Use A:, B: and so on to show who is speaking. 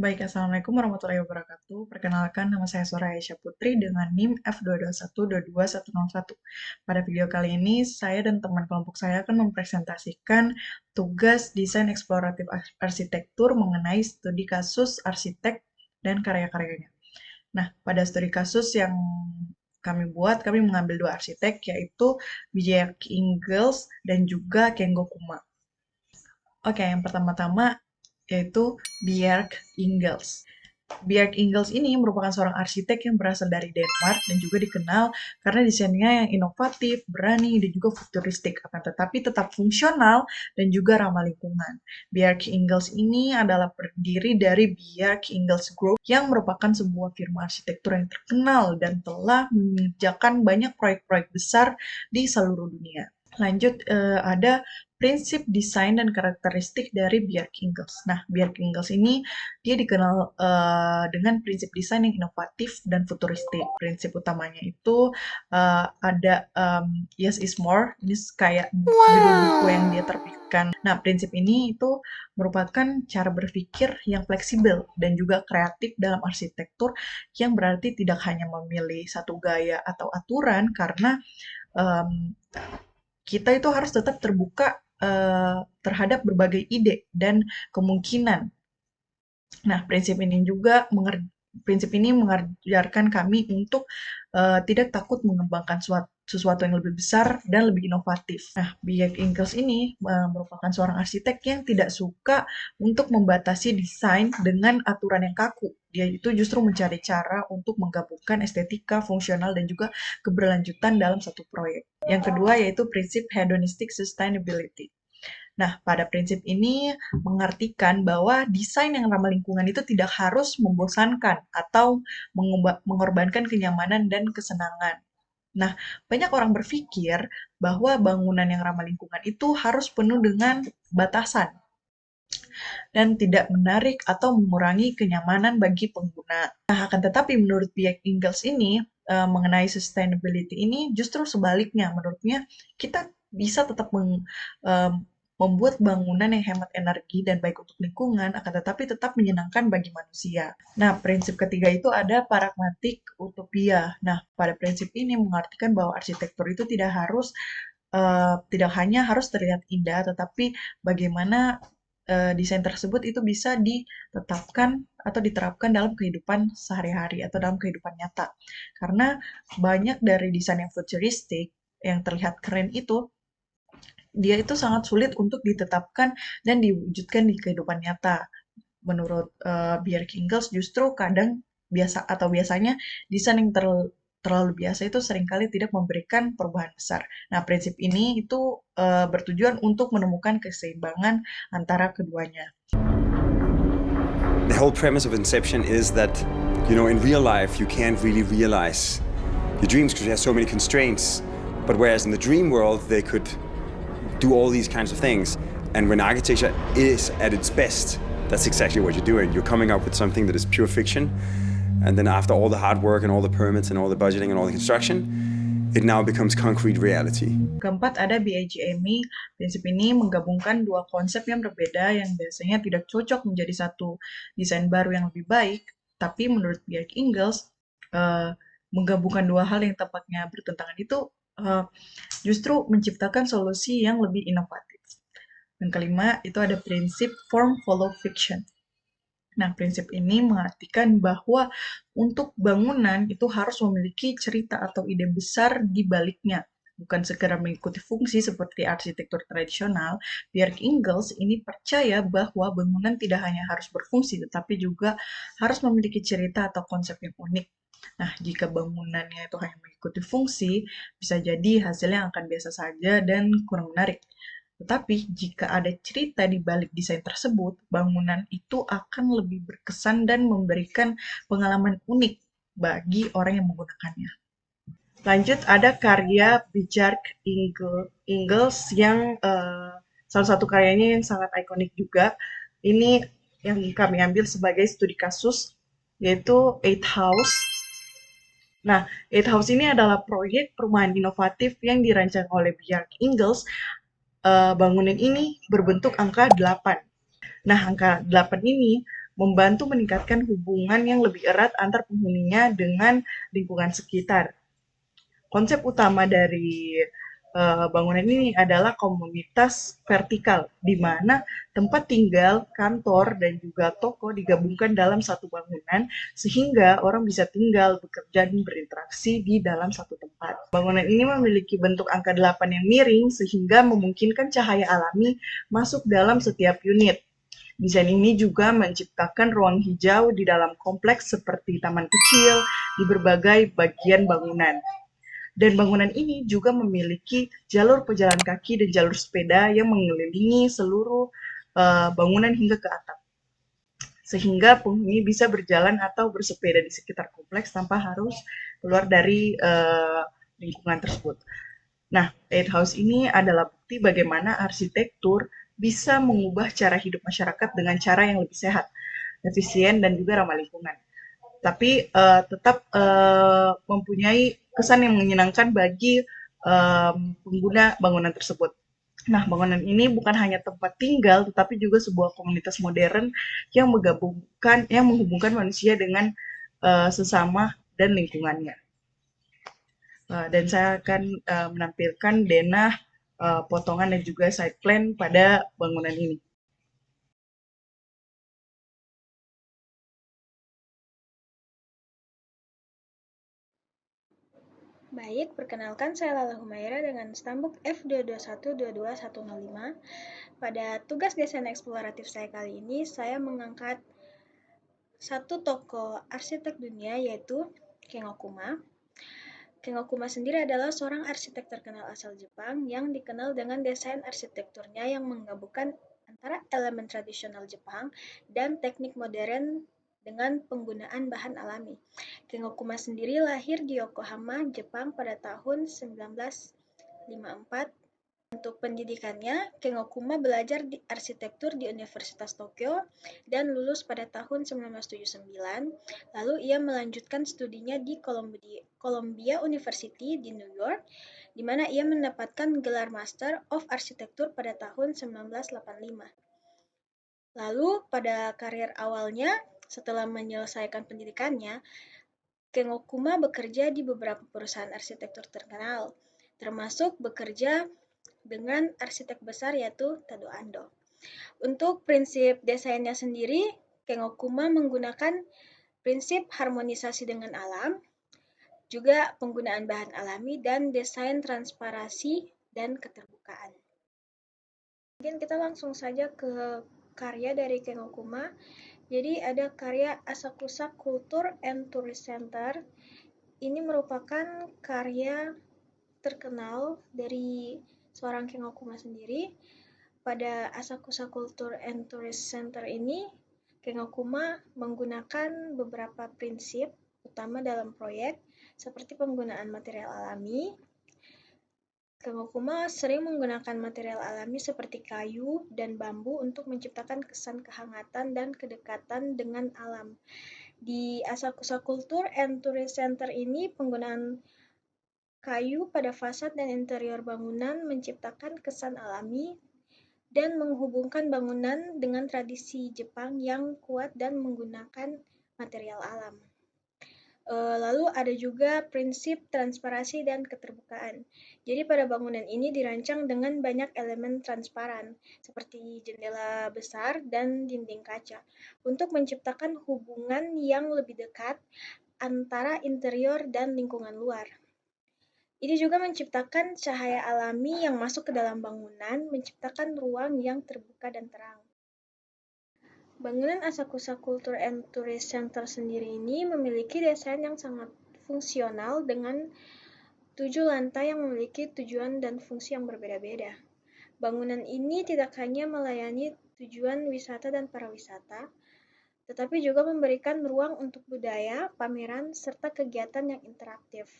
A: Baik, Assalamualaikum warahmatullahi wabarakatuh. Perkenalkan, nama saya Soraya Aisyah Putri dengan NIM F22122101. Pada video kali ini, saya dan teman kelompok saya akan mempresentasikan tugas desain eksploratif arsitektur mengenai studi kasus arsitek dan karya-karyanya. Nah, pada studi kasus yang kami buat, kami mengambil dua arsitek, yaitu Bjarke Ingels dan juga Kengo Kuma. Oke, yang pertama-tama yaitu Bjarke Ingels. Bjarke Ingels ini merupakan seorang arsitek yang berasal dari Denmark dan juga dikenal karena desainnya yang inovatif, berani, dan juga futuristik, akan tetapi tetap fungsional dan juga ramah lingkungan. Bjarke Ingels ini adalah terdiri dari Bjarke Ingels Group yang merupakan sebuah firma arsitektur yang terkenal dan telah mengerjakan banyak proyek-proyek besar di seluruh dunia. Lanjut, ada prinsip desain dan karakteristik dari Bjarke Ingels. Nah, Bjarke Ingels ini dia dikenal dengan prinsip desain yang inovatif dan futuristik. Prinsip utamanya itu ada Yes is More. Ini kayak judul buku yang dia terbitkan. Nah, prinsip ini itu merupakan cara berpikir yang fleksibel dan juga kreatif dalam arsitektur yang berarti tidak hanya memilih satu gaya atau aturan karena um, kita itu harus tetap terbuka terhadap berbagai ide dan kemungkinan. Nah, prinsip ini mengajarkan kami untuk tidak takut mengembangkan sesuatu yang lebih besar dan lebih inovatif. Nah, Bjarke Ingels ini merupakan seorang arsitek yang tidak suka untuk membatasi desain dengan aturan yang kaku. Dia itu justru mencari cara untuk menggabungkan estetika, fungsional, dan juga keberlanjutan dalam satu proyek. Yang kedua yaitu prinsip hedonistic sustainability. Nah, pada prinsip ini mengartikan bahwa desain yang ramah lingkungan itu tidak harus membosankan atau mengorbankan kenyamanan dan kesenangan. Nah, banyak orang berpikir bahwa bangunan yang ramah lingkungan itu harus penuh dengan batasan dan tidak menarik atau mengurangi kenyamanan bagi pengguna. Nah, akan tetapi menurut pihak Ingalls ini, mengenai sustainability ini justru sebaliknya. Menurutnya, kita bisa tetap membuat bangunan yang hemat energi dan baik untuk lingkungan, akan tetapi tetap menyenangkan bagi manusia. Nah, prinsip ketiga itu ada pragmatik utopia. Nah, pada prinsip ini mengartikan bahwa arsitektur itu tidak hanya harus terlihat indah, tetapi bagaimana desain tersebut itu bisa ditetapkan atau diterapkan dalam kehidupan sehari-hari atau dalam kehidupan nyata. Karena banyak dari desain yang futuristik, yang terlihat keren itu, dia itu sangat sulit untuk ditetapkan dan diwujudkan di kehidupan nyata. Menurut Bjarke Ingels justru biasanya desain yang terlalu biasa itu seringkali tidak memberikan perubahan besar. Nah, prinsip ini itu bertujuan untuk menemukan keseimbangan antara keduanya.
B: The whole premise of Inception is that, in real life, you can't really realize your dreams because you have so many constraints. But whereas in the dream world, they could do all these kinds of things. And when architecture is at its best, that's exactly what you're doing. You're coming up with something that is pure fiction. And then after all the hard work and all the permits and all the budgeting and all the construction, it now becomes concrete reality.
A: Keempat ada BAGME. Prinsip ini menggabungkan dua konsep yang berbeda yang biasanya tidak cocok menjadi satu desain baru yang lebih baik. Tapi menurut Bjarke Ingels, menggabungkan dua hal yang tampaknya bertentangan itu justru menciptakan solusi yang lebih inovatif. Yang kelima itu ada prinsip form follow fiction. Nah, prinsip ini mengartikan bahwa untuk bangunan itu harus memiliki cerita atau ide besar di baliknya, bukan sekedar mengikuti fungsi seperti arsitektur tradisional. Bjarke Ingels ini percaya bahwa bangunan tidak hanya harus berfungsi, tetapi juga harus memiliki cerita atau konsep yang unik. Nah, jika bangunannya itu hanya mengikuti fungsi, bisa jadi hasilnya akan biasa saja dan kurang menarik. Tetapi jika ada cerita di balik desain tersebut, bangunan itu akan lebih berkesan dan memberikan pengalaman unik bagi orang yang menggunakannya. Lanjut ada karya Bjarke Ingels yang salah satu karyanya yang sangat ikonik juga. Ini yang kami ambil sebagai studi kasus, yaitu Eight House. Nah, Eight House ini adalah proyek perumahan inovatif yang dirancang oleh Bjarke Ingels. Bangunan ini berbentuk angka 8. Nah, angka 8 ini membantu meningkatkan hubungan yang lebih erat antar penghuninya dengan lingkungan sekitar. Konsep utama dari bangunan ini adalah komunitas vertikal, di mana tempat tinggal, kantor, dan juga toko digabungkan dalam satu bangunan, sehingga orang bisa tinggal, bekerja, dan berinteraksi di dalam satu tempat. Bangunan ini memiliki bentuk angka 8 yang miring, sehingga memungkinkan cahaya alami masuk dalam setiap unit. Desain ini juga menciptakan ruang hijau di dalam kompleks seperti taman kecil di berbagai bagian bangunan. Dan bangunan ini juga memiliki jalur pejalan kaki dan jalur sepeda yang mengelilingi seluruh bangunan hingga ke atap. Sehingga penghuni bisa berjalan atau bersepeda di sekitar kompleks tanpa harus keluar dari lingkungan tersebut. Nah, 8 House ini adalah bukti bagaimana arsitektur bisa mengubah cara hidup masyarakat dengan cara yang lebih sehat, efisien, dan juga ramah lingkungan. Tapi tetap mempunyai kesan yang menyenangkan bagi pengguna bangunan tersebut. Nah, bangunan ini bukan hanya tempat tinggal, tetapi juga sebuah komunitas modern yang menghubungkan manusia dengan sesama dan lingkungannya. Dan saya akan menampilkan denah potongan dan juga side plan pada bangunan ini.
C: Baik, perkenalkan saya Lala Humaira dengan stambuk F22122105. Pada tugas desain eksploratif saya kali ini, saya mengangkat satu tokoh arsitek dunia yaitu Ken Okuma. Ken Okuma sendiri adalah seorang arsitek terkenal asal Jepang yang dikenal dengan desain arsitekturnya yang menggabungkan antara elemen tradisional Jepang dan teknik modern dengan penggunaan bahan alami. Ken Okuma sendiri lahir di Yokohama, Jepang pada tahun 1954. Untuk pendidikannya, Ken Okuma belajar di arsitektur di Universitas Tokyo dan lulus pada tahun 1979. Lalu ia melanjutkan studinya di Columbia University di New York, di mana ia mendapatkan gelar Master of Architecture pada tahun 1985. Lalu pada karir awalnya, setelah menyelesaikan pendidikannya, Ken Okuma bekerja di beberapa perusahaan arsitektur terkenal, termasuk bekerja dengan arsitek besar yaitu Tado Ando. Untuk prinsip desainnya sendiri, Ken Okuma menggunakan prinsip harmonisasi dengan alam, juga penggunaan bahan alami dan desain transparansi dan keterbukaan. Mungkin kita langsung saja ke karya dari Ken Okuma. Jadi ada karya Asakusa Culture and Tourist Center. Ini merupakan karya terkenal dari seorang Ken Okuma sendiri. Pada Asakusa Culture and Tourist Center ini, Ken Okuma menggunakan beberapa prinsip utama dalam proyek, seperti penggunaan material alami. Ken Okuma sering menggunakan material alami seperti kayu dan bambu untuk menciptakan kesan kehangatan dan kedekatan dengan alam. Di Asakusa Culture and Tourist Center ini, penggunaan kayu pada fasad dan interior bangunan menciptakan kesan alami dan menghubungkan bangunan dengan tradisi Jepang yang kuat dan menggunakan material alam. Lalu ada juga prinsip transparansi dan keterbukaan. Jadi pada bangunan ini dirancang dengan banyak elemen transparan, seperti jendela besar dan dinding kaca, untuk menciptakan hubungan yang lebih dekat antara interior dan lingkungan luar. Ini juga menciptakan cahaya alami yang masuk ke dalam bangunan, menciptakan ruang yang terbuka dan terang. Bangunan Asakusa Culture and Tourist Center sendiri ini memiliki desain yang sangat fungsional dengan 7 lantai yang memiliki tujuan dan fungsi yang berbeda-beda. Bangunan ini tidak hanya melayani tujuan wisata dan pariwisata, tetapi juga memberikan ruang untuk budaya, pameran, serta kegiatan yang interaktif.